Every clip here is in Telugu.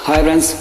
Hi friends.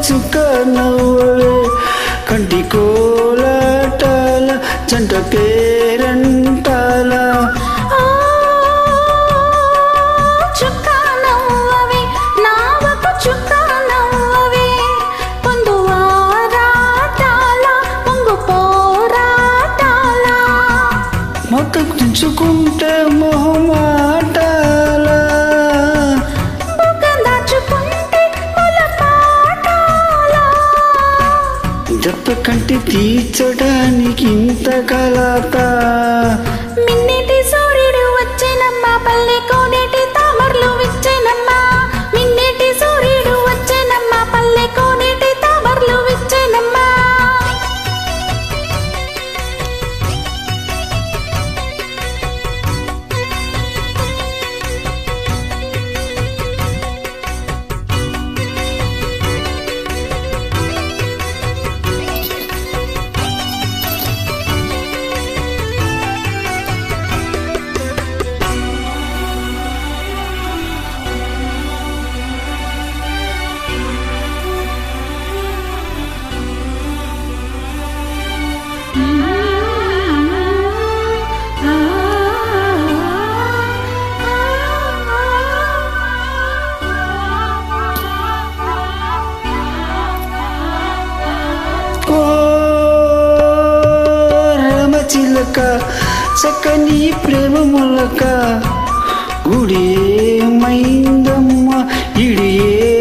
చుక్క నవ్వవే కంటి కోలాటాల జంట పేరంటాల చుక్క నవ్వవే నావకు చుక్క నవ్వవే పొందు వారాటాల పొంగు పోరాటాల మొక్కకు దించుకుంటే మొహమాటాల జప్ప కంటి తీర్చడానికి ఇంత కలత మిన్నేటి సూర్యుడు వచ్చేనమ్మా పల్లె కోనేటి తామర్లు విచ్చేనమ్మా మిన్నేటి సూర్యుడు వచ్చేనమ్మా పల్లె కోనేటి తామర్లు విచ్చేనమ్మా చిలక చక్కని ప్రేమ మొలక గుడి ఏమైందమ్మా ఇడి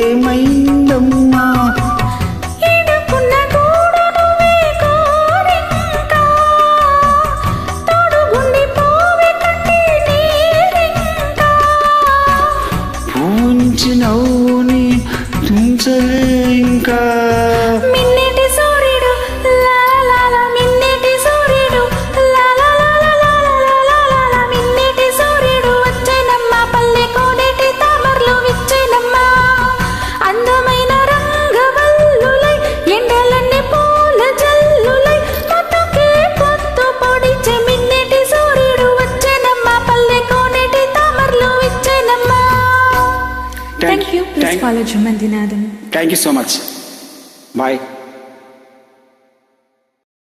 ఏమైందమ్మా పూంచి నవ్వుని తుంచలే ఇంకా మిన్నేటి సూర్యుడు మిన్నేటి సూర్యుడు మిన్నేటి సూర్యుడు వచ్చేనమ్మా పల్లె కోనేటి తామర్లు విచ్చేనమ్మా అందమైన రంగవల్లులై ఎండలన్నీ పూల జల్లులై మటుకే పొత్తు పొడిచే మిన్నేటి సూర్యుడు వచ్చేనమ్మా పల్లె కోనేటి తామర్లు విచ్చేనమ్మా. Thank you. Please follow Juman Dinadam. Thank you so much. Bye.